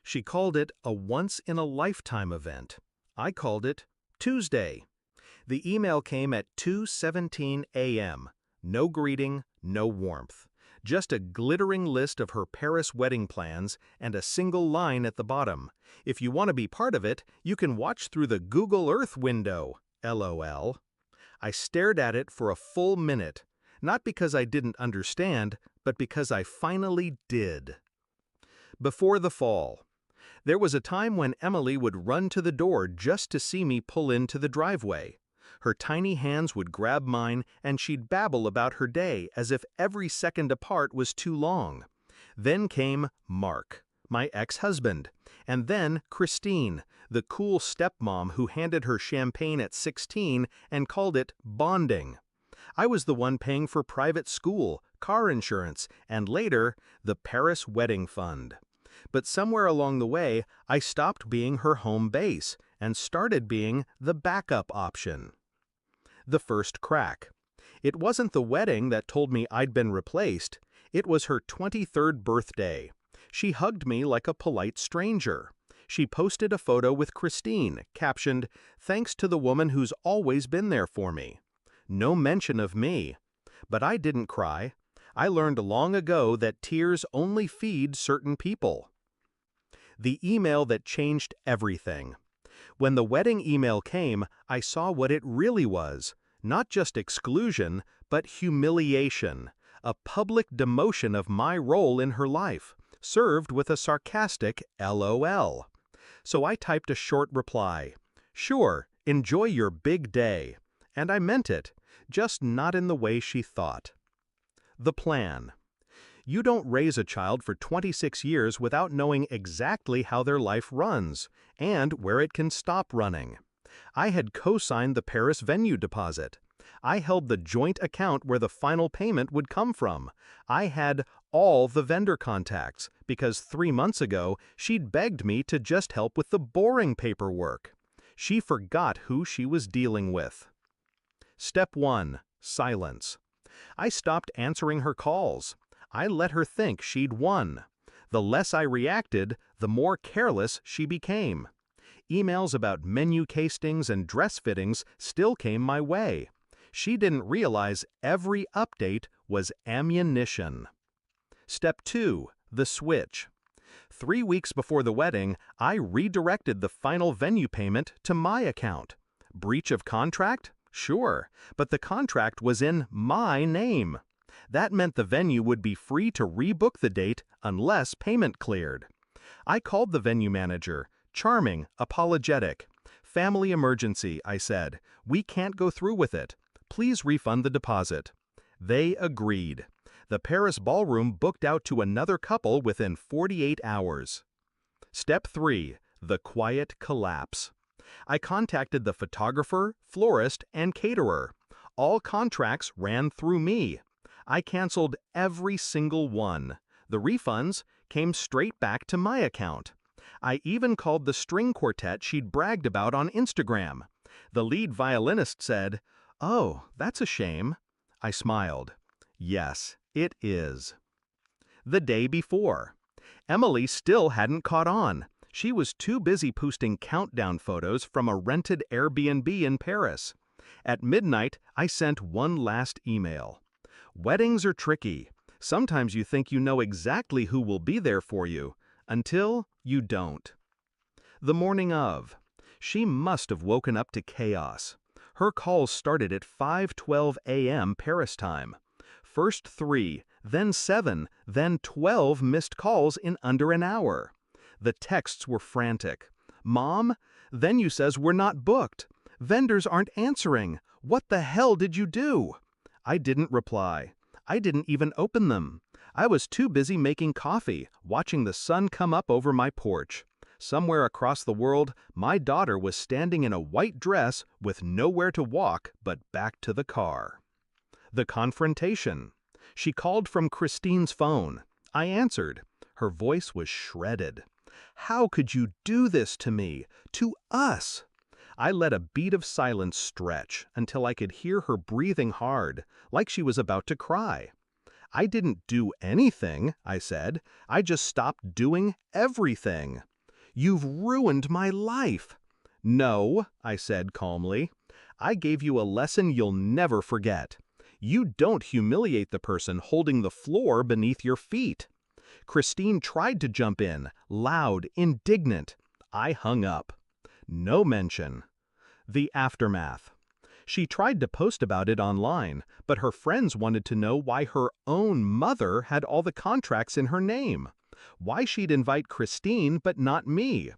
She called it a once-in-a-lifetime event. I called it Tuesday. The email came at 2:17 a.m. No greeting, no warmth. Just a glittering list of her Paris wedding plans and a single line at the bottom. If you want to be part of it, you can watch through the Google Earth window. LOL. I stared at it for a full minute, not because I didn't understand, but because I finally did. Before the fall. There was a time when Emily would run to the door just to see me pull into the driveway. Her tiny hands would grab mine and she'd babble about her day as if every second apart was too long. Then came Mark, my ex-husband, and then Christine, the cool stepmom who handed her champagne at 16 and called it bonding. I was the one paying for private school, car insurance, and later, the Paris Wedding Fund. But somewhere along the way, I stopped being her home base and started being the backup option. The first crack. It wasn't the wedding that told me I'd been replaced. It was her 23rd birthday. She hugged me like a polite stranger. She posted a photo with Christine, captioned, "Thanks to the woman who's always been there for me." No mention of me. But I didn't cry. I learned long ago that tears only feed certain people. The email that changed everything. When the wedding email came, I saw what it really was. Not just exclusion, but humiliation. A public demotion of my role in her life, served with a sarcastic LOL. So I typed a short reply. Sure, enjoy your big day. And I meant it, just not in the way she thought. The plan. You don't raise a child for 26 years without knowing exactly how their life runs, and where it can stop running. I had co-signed the Paris venue deposit. I held the joint account where the final payment would come from. I had all the vendor contacts, because 3 months ago, she'd begged me to just help with the boring paperwork. She forgot who she was dealing with. Step 1. Silence. I stopped answering her calls. I let her think she'd won. The less I reacted, the more careless she became. Emails about menu tastings and dress fittings still came my way. She didn't realize every update was ammunition. Step 2. The switch. 3 weeks before the wedding, I redirected the final venue payment to my account. Breach of contract? Sure, but the contract was in my name. That meant the venue would be free to rebook the date unless payment cleared. I called the venue manager, charming, apologetic. "Family emergency," I said. "We can't go through with it. Please refund the deposit." They agreed. The Paris ballroom booked out to another couple within 48 hours. Step 3. The quiet collapse. I contacted the photographer, florist, and caterer. All contracts ran through me. I canceled every single one. The refunds came straight back to my account. I even called the string quartet she'd bragged about on Instagram. The lead violinist said, "Oh, that's a shame." I smiled. Yes, it is. The day before. Emily still hadn't caught on. She was too busy posting countdown photos from a rented Airbnb in Paris. At midnight, I sent one last email. Weddings are tricky. Sometimes you think you know exactly who will be there for you, until you don't. The morning of. She must have woken up to chaos. Her calls started at 5:12 a.m. Paris time. First 3, then 7, then 12 missed calls in under an hour. The texts were frantic. "Mom, venue says we're not booked. Vendors aren't answering. What the hell did you do?" I didn't reply. I didn't even open them. I was too busy making coffee, watching the sun come up over my porch. Somewhere across the world, my daughter was standing in a white dress with nowhere to walk but back to the car. The confrontation. She called from Christine's phone. I answered. Her voice was shredded. "How could you do this to me? To us?" I let a beat of silence stretch until I could hear her breathing hard, like she was about to cry. "I didn't do anything," I said. "I just stopped doing everything." You've ruined my life." "No," I said calmly. "I gave you a lesson you'll never forget. You don't humiliate the person holding the floor beneath your feet." Christine tried to jump in, loud, indignant. I hung up. No mention. The aftermath. She tried to post about it online, but her friends wanted to know why her own mother had all the contracts in her name. Why she'd invite Christine but not me.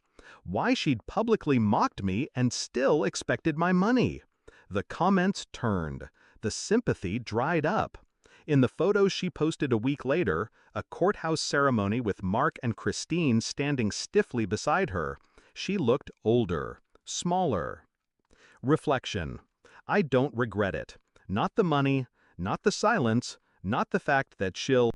Why she'd publicly mocked me and still expected my money. The comments turned. The sympathy dried up. In the photos she posted a week later, a courthouse ceremony with Mark and Christine standing stiffly beside her, she looked older, smaller. Reflection. I don't regret it. Not the money, not the silence, not the fact that she'll